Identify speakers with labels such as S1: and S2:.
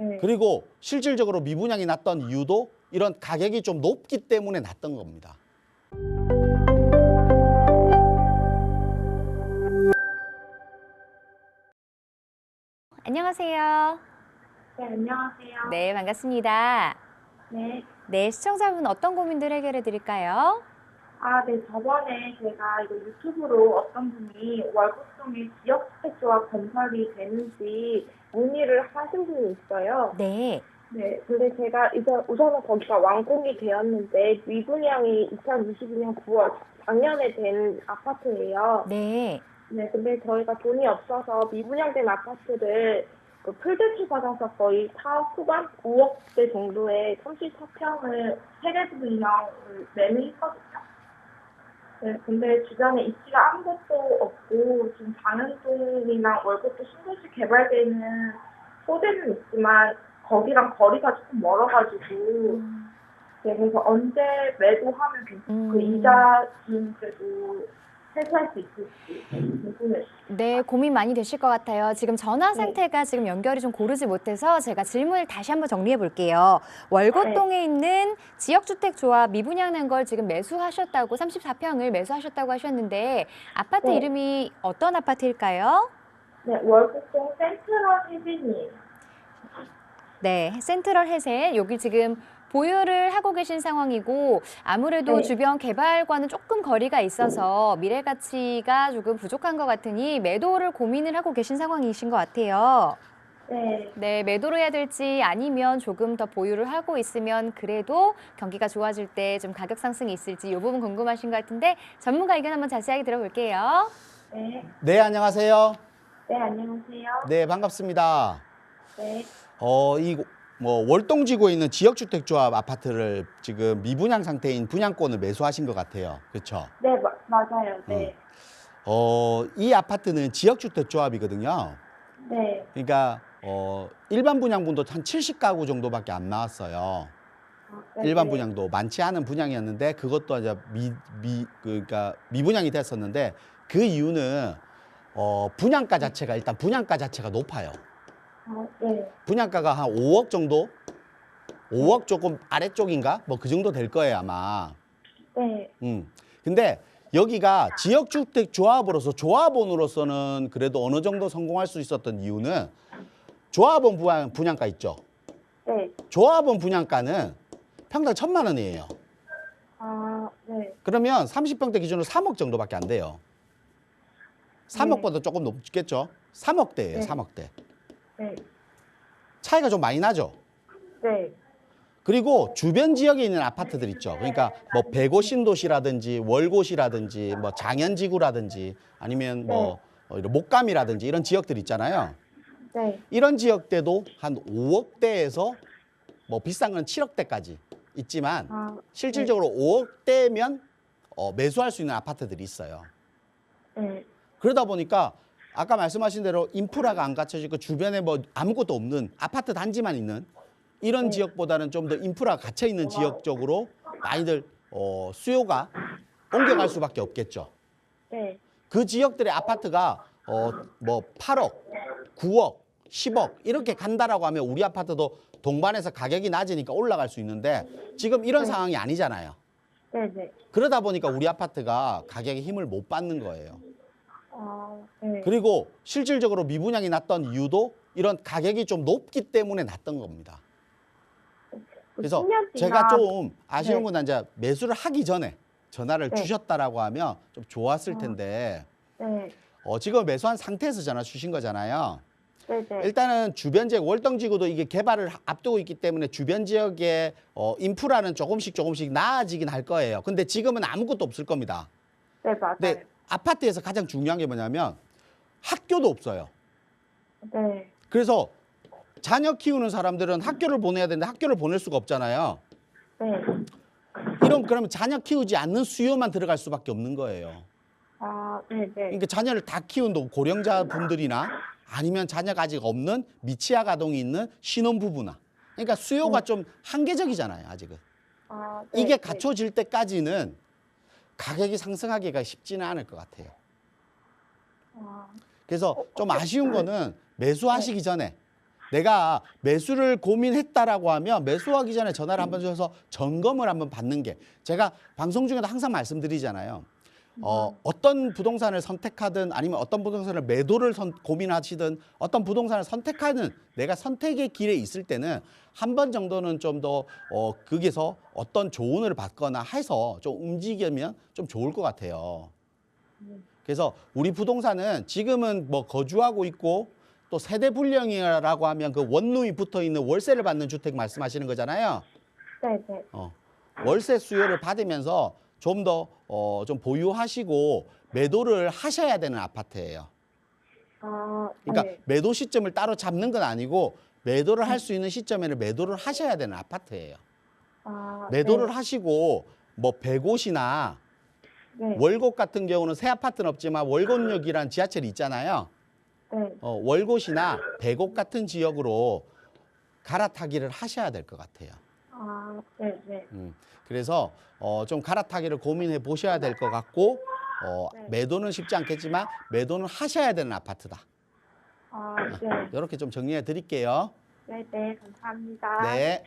S1: 네.
S2: 그리고 실질적으로 미분양이 났던 이유도 이런 가격이 좀 높기 때문에 났던 겁니다.
S3: 안녕하세요.
S1: 네, 안녕하세요.
S3: 네, 반갑습니다.
S1: 네.
S3: 네, 시청자분 어떤 고민들 해결해 드릴까요?
S1: 네, 저번에 제가 이거 유튜브로 어떤 분이 월곡동에 지역주택조합 건설이 되는지 문의를 하신 분이 있어요.
S3: 네.
S1: 네, 근데 제가 우선은 거기가 완공이 되었는데 미분양이 2022년 9월 작년에 된 아파트예요.
S3: 네.
S1: 네, 근데 저희가 돈이 없어서 미분양된 아파트를 그 풀대출 받아서 거의 사억 후반 5억대 정도의 34평을 세대분양을 매매했거든요. 네, 근데 주변에 입지가 아무것도 없고 지금 장현동이나 월곡도 신도시 개발되는 소재는 있지만 거기랑 거리가 조금 멀어가지고 네, 그래서 언제 매도하면 그 이자 지금까지도 해소할 수 있을지 궁금해요.
S3: 네, 고민 많이 되실 것 같아요. 지금 전화 상태가 지금 연결이 좀 고르지 못해서 제가 질문을 다시 한번 정리해 볼게요. 월곡동에 있는 지역주택조합 미분양된 걸 지금 매수하셨다고 34평을 매수하셨다고 하셨는데 아파트
S1: 네.
S3: 이름이 어떤 아파트일까요?
S1: 네, 월곡동 센트럴 해빈이에요.
S3: 네, 센트럴 해셋 여기 지금 보유를 하고 계신 상황이고 아무래도
S1: 네.
S3: 주변 개발과는 조금 거리가 있어서 미래 가치가 조금 부족한 것 같으니 매도를 고민을 하고 계신 상황이신 것 같아요.
S1: 네,
S3: 네, 매도를 해야 될지 아니면 조금 더 보유를 하고 있으면 그래도 경기가 좋아질 때 좀 가격 상승이 있을지 이 부분 궁금하신 것 같은데 전문가 의견 한번 자세하게 들어볼게요.
S1: 네,
S2: 네, 안녕하세요.
S1: 네, 안녕하세요.
S2: 네, 반갑습니다.
S1: 네,
S2: 월동지구에 있는 지역주택조합 아파트를 지금 미분양 상태인 분양권을 매수하신 것 같아요. 그렇죠?
S1: 네, 맞아요. 네,
S2: 이 아파트는 지역주택조합이거든요.
S1: 네,
S2: 그러니까 일반 분양분도 한 70가구 정도밖에 안 나왔어요.
S1: 네,
S2: 일반
S1: 네.
S2: 분양도 많지 않은 분양이었는데 그것도 이제 그러니까 미분양이 됐었는데 그 이유는 분양가 자체가 일단 분양가 자체가 높아요.
S1: 네,
S2: 분양가가 한 5억 정도? 5억 조금 아래쪽인가? 뭐 그 정도 될 거예요, 아마.
S1: 네,
S2: 근데 여기가 지역주택 조합으로서 조합원으로서는 그래도 어느 정도 성공할 수 있었던 이유는 조합원 분양가 있죠.
S1: 네.
S2: 조합원 분양가는 평당 1,000만 원이에요.
S1: 네,
S2: 그러면 30평대 기준으로 3억 정도밖에 안 돼요. 3억보다 조금 높겠죠? 3억대예요,
S1: 네.
S2: 3억대.
S1: 네,
S2: 차이가 좀 많이 나죠?
S1: 네,
S2: 그리고 주변 지역에 있는 아파트들 있죠. 그러니까 뭐 백오 신도시라든지 월곶이라든지 뭐 장현지구라든지 아니면 뭐 이런 목감이라든지 이런 지역들 있잖아요.
S1: 네,
S2: 이런 지역대도 한 5억대에서 뭐 비싼 건 7억대까지 있지만 실질적으로 5억대면 매수할 수 있는 아파트들이 있어요.
S1: 네,
S2: 그러다 보니까 아까 말씀하신 대로 인프라가 안 갖춰지고 주변에 뭐 아무것도 없는 아파트 단지만 있는 이런 지역보다는 좀 더 인프라가 갇혀 있는 지역 쪽으로 많이들 수요가 옮겨갈 수밖에 없겠죠.
S1: 네,
S2: 그 지역들의 아파트가 뭐 8억, 9억, 10억 이렇게 간다라고 하면 우리 아파트도 동반해서 가격이 낮으니까 올라갈 수 있는데 지금 이런 상황이 아니잖아요.
S1: 네, 네.
S2: 그러다 보니까 우리 아파트가 가격에 힘을 못 받는 거예요.
S1: 네.
S2: 그리고 실질적으로 미분양이 났던 이유도 이런 가격이 좀 높기 때문에 났던 겁니다. 그래서
S1: 10년
S2: 제가
S1: 지나-
S2: 좀 아쉬운 건 이제 매수를 하기 전에 전화를
S1: 네.
S2: 주셨다라고 하면 좀 좋았을 텐데
S1: 네,
S2: 지금 매수한 상태에서 전화 주신 거잖아요.
S1: 네, 네.
S2: 일단은 주변 지역 월동지구도 이게 개발을 앞두고 있기 때문에 주변 지역의 인프라는 조금씩 나아지긴 할 거예요. 근데 지금은 아무것도 없을 겁니다.
S1: 네, 맞아요.
S2: 근데 아파트에서 가장 중요한 게 뭐냐면 학교도 없어요.
S1: 네,
S2: 그래서 자녀 키우는 사람들은 학교를 보내야 되는데 학교를 보낼 수가 없잖아요.
S1: 네.
S2: 그러면 자녀 키우지 않는 수요만 들어갈 수밖에 없는 거예요.
S1: 네, 네.
S2: 그러니까 자녀를 다 키운 고령자 분들이나 아니면 자녀가 아직 없는 미취학 아동이 있는 신혼부부나 그러니까 수요가 좀 한계적이잖아요, 아직은.
S1: 네,
S2: 이게
S1: 네.
S2: 갖춰질 때까지는 가격이 상승하기가 쉽지는 않을 것 같아요.
S1: 아,
S2: 그래서 좀 아쉬운 거는 매수하시기 전에 내가 매수를 고민했다라고 하면 매수하기 전에 전화를 한번 주셔서 점검을 한번 받는 게 제가 방송 중에도 항상 말씀드리잖아요. 어떤 부동산을 선택하든 아니면 어떤 부동산을 매도를 고민하시든 어떤 부동산을 선택하는 내가 선택의 길에 있을 때는 한 번 정도는 좀 더 거기서 어떤 조언을 받거나 해서 좀 움직이면 좀 좋을 것 같아요. 그래서 우리 부동산은 지금은 뭐 거주하고 있고 또 세대 분령이라고 하면 그 원룸이 붙어 있는 월세를 받는 주택 말씀하시는 거잖아요.
S1: 네네.
S2: 월세 수요를 받으면서 좀 더 좀 보유하시고 매도를 하셔야 되는 아파트예요. 그러니까
S1: 네.
S2: 매도 시점을 따로 잡는 건 아니고 매도를 할 수 있는 시점에는 매도를 하셔야 되는 아파트예요. 매도를
S1: 네.
S2: 하시고 뭐 100곳이나
S1: 네.
S2: 월곶 같은 경우는 새 아파트는 없지만 월곶역이란 지하철이 있잖아요.
S1: 네.
S2: 월곶이나 100곳 같은 지역으로 갈아타기를 하셔야 될 것 같아요.
S1: 네네.
S2: 그래서 좀 갈아타기를 고민해 보셔야 될 것 같고
S1: 네.
S2: 매도는 쉽지 않겠지만 매도는 하셔야 되는 아파트다.
S1: 네.
S2: 이렇게 좀 정리해 드릴게요.
S1: 네네. 감사합니다.
S2: 네.